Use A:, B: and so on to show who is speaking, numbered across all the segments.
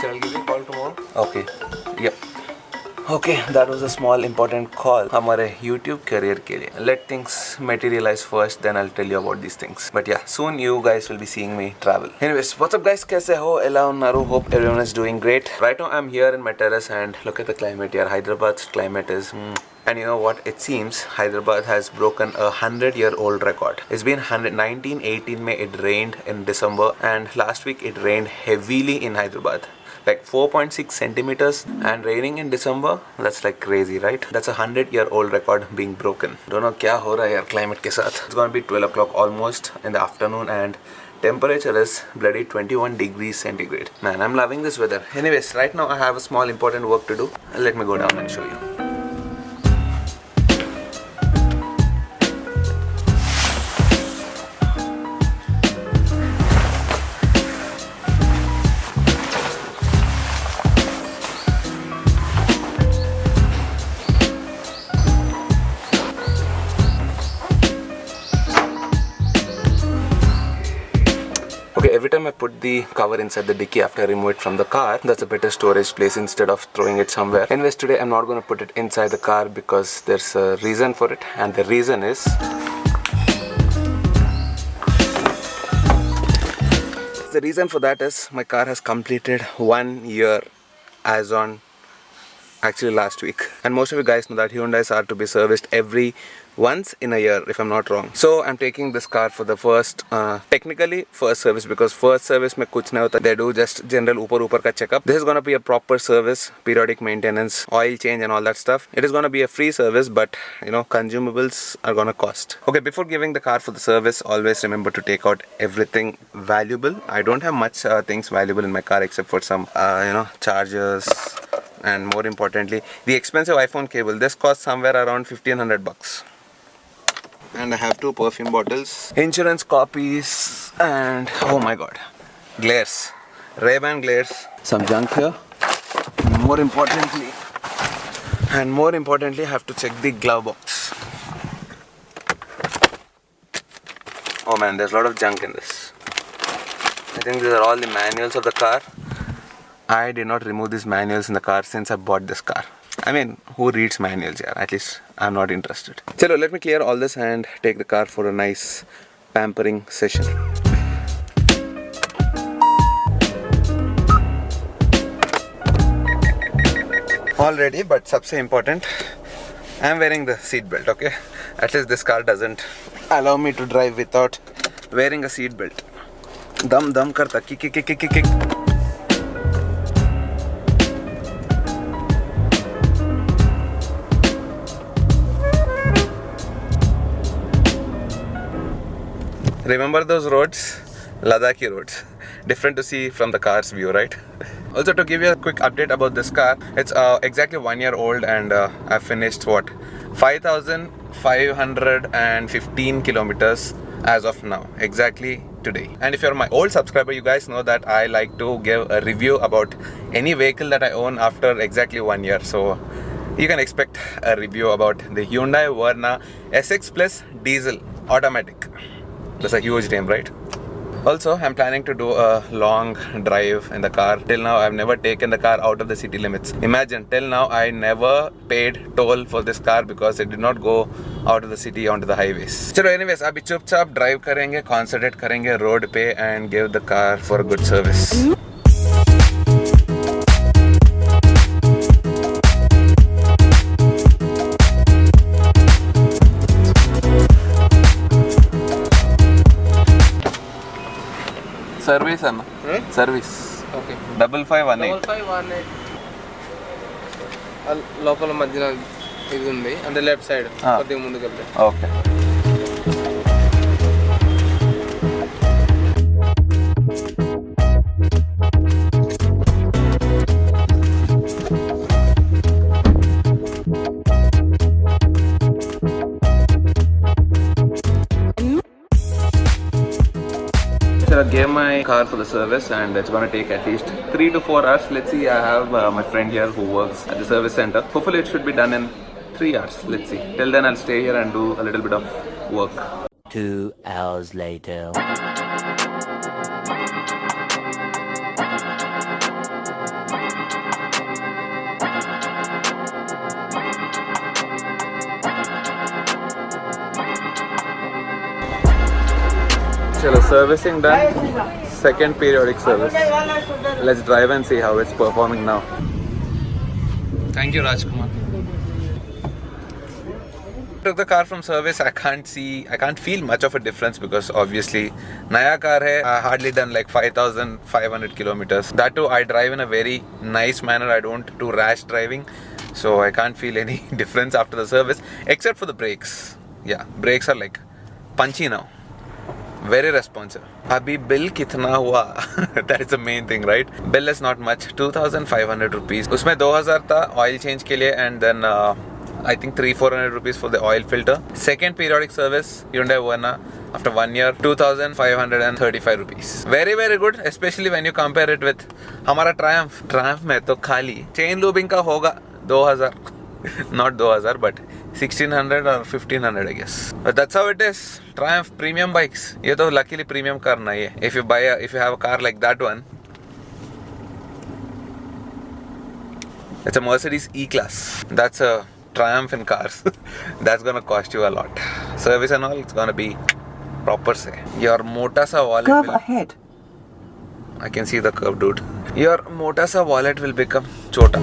A: I'll give you a call tomorrow.
B: Okay. Yep. Okay, that was a small important call हमारे YouTube career के लिए. Let things materialize first, then I'll tell you about these things. But yeah, soon you guys will be seeing me travel. Anyways, what's up guys? कैसे हो? Ella Naru. Hope everyone is doing great. Right now I'm here in my terrace and look at the climate here. Hyderabad's climate is. And you know what? It seems Hyderabad has broken a 100-year-old record. It's been 1918 May it rained in December, and last week it rained heavily in Hyderabad. Like 4.6 centimeters and raining in December. That's like crazy, right? That's a 100-year-old record being broken. Don't know क्या हो रहा है यार climate के साथ. It's gonna be 12 o'clock almost in the afternoon and temperature is bloody 21 degrees centigrade. Man, I'm loving this weather. Anyways, right now I have a small important work to do. Let me go down and show you. Okay, every time I put the cover inside the dicky after I remove it from the car, that's a better storage place instead of throwing it somewhere. Anyways, today I'm not going to put it inside the car because there's a reason for it, and the reason is my car has completed 1 year as on actually last week, and most of you guys know that Hyundais are to be serviced every once in a year if I'm not wrong. So I'm taking this car for the first service, because first service mein kuch nahi hota. They do just general upar ka checkup. This is gonna be a proper service, periodic maintenance, oil change and all that stuff. It is gonna be a free service, but you know, consumables are gonna cost. Okay, before giving the car for the service, always remember to take out everything valuable. I don't have much things valuable in my car except for some chargers, and more importantly the expensive iPhone cable. This costs somewhere around 1500 bucks. And I have 2 perfume bottles, insurance copies, and oh my god, glares, Ray-Ban glares, some junk here. More importantly, I have to check the glove box. Oh man, there's a lot of junk in this. I think these are all the manuals of the car. I did not remove these manuals in the car since I bought this car. I mean, who reads manuals here? At least I'm not interested. Chalo, let me clear all this and take the car for a nice pampering session. All ready, but सबसे important, I'm wearing the seat belt. Okay, at least this car doesn't allow me to drive without wearing a seat belt. Dum karta, kick. Remember those roads? Ladakhi roads. Different to see from the car's view, right? Also, to give you a quick update about this car, it's exactly 1 year old, and I've finished 5,515 kilometers as of now, exactly today. And if you're my old subscriber, you guys know that I like to give a review about any vehicle that I own after exactly 1 year. So you can expect a review about the Hyundai Verna SX Plus Diesel Automatic. That's a huge name, right? Also, I'm planning to do a long drive in the car. Till now, I've never taken the car out of the city limits. Imagine, till now, I never paid toll for this car because it did not go out of the city onto the highways. So anyways, abhi chup-chap drive karenge, concentrate karenge road pe, and give the car for a good service. Service anna. Service. Okay. 5518.
A: 5518. లోపల మధ్యన ఇది ఉంది, అంటే left side కొద్దిగా ముందుకు వెళ్తే.
B: Okay. I gave my car for the service, and it's gonna take at least 3 to 4 hours. Let's see. I have my friend here who works at the service center. Hopefully it should be done in 3 hours. Let's see. Till then I'll stay here and do a little bit of work.
C: 2 hours later.
B: Chalo, servicing done. Second periodic service. Let's drive and see how it's performing now. Thank you, Rajkumar. Took the car from service. I can't feel much of a difference because obviously Naya car hai. I hardly done like 5,500 kilometers. That too, I drive in a very nice manner. I don't do rash driving, so I can't feel any difference after the service except for the brakes. Yeah, brakes are like punchy now. Very responsive. Abhi bill kitna hua? That is the main thing, right? Bill is not much. 2,500 rupees. Usme 2,000 tha oil change ke liye, and then I think 300-400 rupees for the oil filter. Second periodic service, Hyundai Verna, after 1 year, 2,535 rupees. Very, very good, especially when you compare it with Hamara Triumph. Triumph mein to khali chain lubing ka hoga 2,000. Not 2,000, but 1,600 or 1,500, I guess. But that's how it is. Triumph premium bikes. Ye to luckily premium car nahi hai. If you have a car like that one, it's a Mercedes E-Class. That's a Triumph in cars. That's gonna cost you a lot. Service and all, it's gonna be proper say. Your mota sa wallet
D: Curve ahead.
B: I can see the curve, dude. Your mota sa wallet will become chota.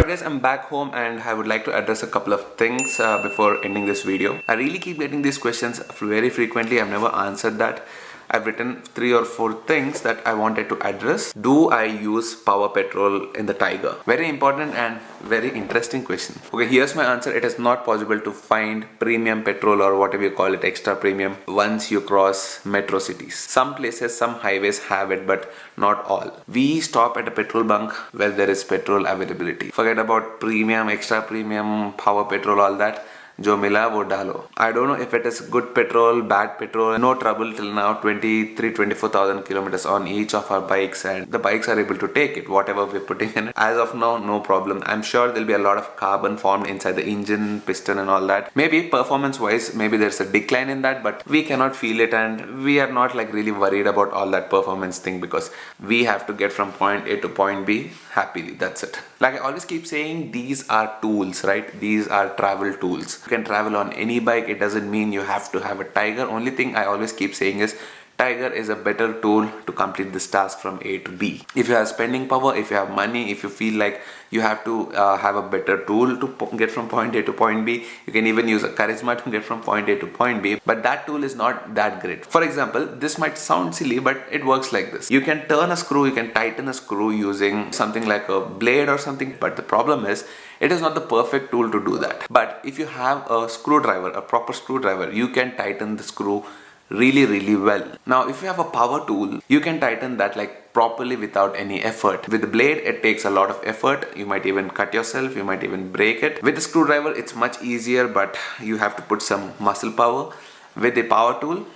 B: Guys, I'm back home and I would like to address a couple of things before ending this video. I really keep getting these questions very frequently. I've never answered that. I've written 3 or 4 things that I wanted to address. Do I use power petrol in the Tiger? Very important and very interesting question. Okay, here's my answer. It is not possible to find premium petrol or whatever you call it, extra premium, once you cross metro cities. Some places, some highways have it, but not all. We stop at a petrol bunk where there is petrol availability. Forget about premium, extra premium, power petrol, all that. जो मिला वो डालो. I don't know if it is good petrol, bad petrol. No trouble till now. 23,000-24,000 kilometers on each of our bikes, and the bikes are able to take it, whatever we're putting in it. As of now, no problem. I'm sure there'll be a lot of carbon formed inside the engine, piston and all that. Maybe performance wise, maybe there's a decline in that, but we cannot feel it, and we are not like really worried about all that performance thing because we have to get from point A to point B happily. That's it. Like I always keep saying, these are tools, right? These are travel tools. You can travel on any bike. It doesn't mean you have to have a Tiger. Only thing I always keep saying is Tiger is a better tool to complete this task from A to B. If you have spending power, if you have money, if you feel like you have to have a better tool to get from point A to point B, you can even use a Charisma to get from point A to point B, but that tool is not that great. For example, this might sound silly, but it works like this. You can turn a screw, you can tighten a screw using something like a blade or something, but the problem is it is not the perfect tool to do that. But if you have a screwdriver, a proper screwdriver, you can tighten the screw really well. Now if you have a power tool, you can tighten that like properly without any effort. With the blade, it takes a lot of effort. You might even cut yourself, you might even break it. With the screwdriver, it's much easier, but you have to put some muscle power. With the power tool,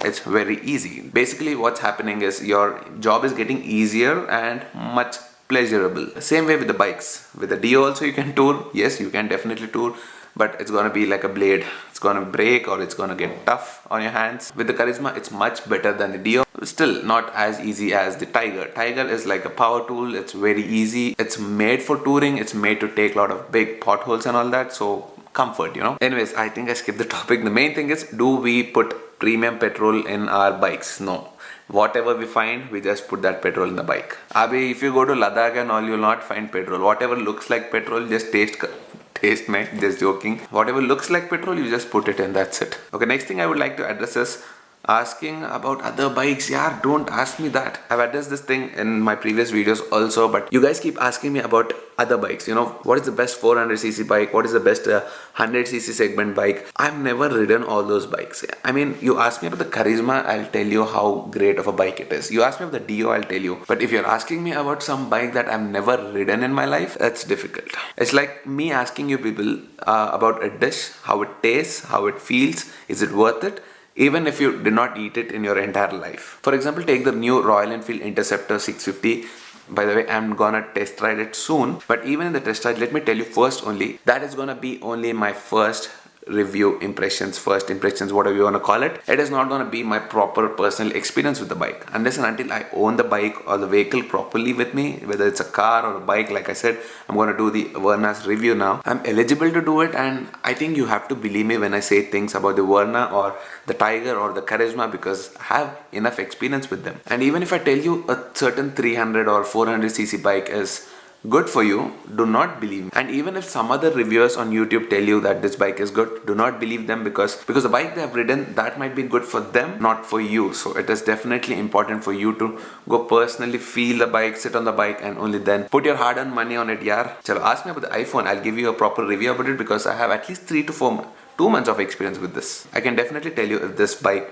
B: it's very easy. Basically what's happening is your job is getting easier and much pleasurable. Same way with the bikes. With the Dio also you can tour. Yes, you can definitely tour, but it's gonna be like a blade. It's gonna break or it's gonna get tough on your hands. With the Charisma, it's much better than the Dio. Still not as easy as the Tiger. Tiger is like a power tool. It's very easy. It's made for touring. It's made to take a lot of big potholes and all that. So comfort, you know. Anyways, I think I skipped the topic. The main thing is, do we put premium petrol in our bikes? No. Whatever we find, we just put that petrol in the bike. Abhi, if you go to Ladakh and all, you'll not find petrol. Whatever looks like petrol, just taste me, just joking. Whatever looks like petrol, you just put it in, that's it. Okay, next thing I would like to address is asking about other bikes. Yeah, don't ask me that. I've addressed this thing in my previous videos also, but you guys keep asking me about other bikes. You know, what is the best 400cc bike? What is the best 100cc segment bike? I've never ridden all those bikes. I mean, you ask me about the Charisma, I'll tell you how great of a bike it is. You ask me about the Dio, I'll tell you. But if you're asking me about some bike that I've never ridden in my life, that's difficult. It's like me asking you people about a dish, how it tastes, how it feels, is it worth it? Even if you did not eat it in your entire life. For example, take the new Royal Enfield Interceptor 650. By the way, I'm gonna test ride it soon. But even in the test ride, let me tell you first only, that is gonna be only my first review, impressions, first impressions, whatever you want to call it. It is not going to be my proper personal experience with the bike unless and until I own the bike or the vehicle properly with me, whether it's a car or a bike. Like I said, I'm going to do the Verna's review now. I'm eligible to do it, and I think you have to believe me when I say things about the Verna or the Tiger or the Charisma, because I have enough experience with them. And even if I tell you a certain 300 or 400cc bike is good for you, do not believe me. And even if some other reviewers on YouTube tell you that this bike is good, do not believe them, because the bike they have ridden, that might be good for them, not for you. So it is definitely important for you to go personally feel the bike, sit on the bike, and only then put your hard-earned money on it. Yaar, chalo, ask me about the iPhone. I'll give you a proper review about it, because I have at least 3 to 4 2 months of experience with this. I can definitely tell you if this bike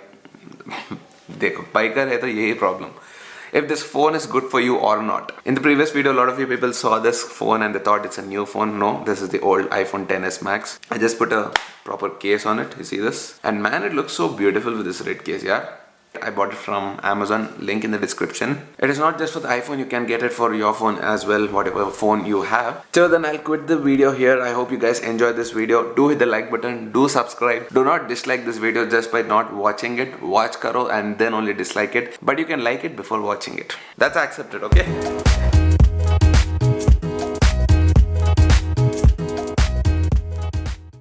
B: देखो biker है तो यही problem, if this phone is good for you or not. In the previous video, a lot of you people saw this phone and they thought it's a new phone. No, this is the old iPhone XS Max. I just put a proper case on it. You see this? And man, it looks so beautiful with this red case, yeah. I bought it from Amazon, link in the description. It is not just for the iPhone, you can get it for your phone as well, whatever phone you have. So then I'll quit the video here. I hope you guys enjoyed this video. Do hit the like button, do subscribe. Do not dislike this video just by not watching it. Watch karo and then only dislike it. But you can like it before watching it. That's accepted, okay?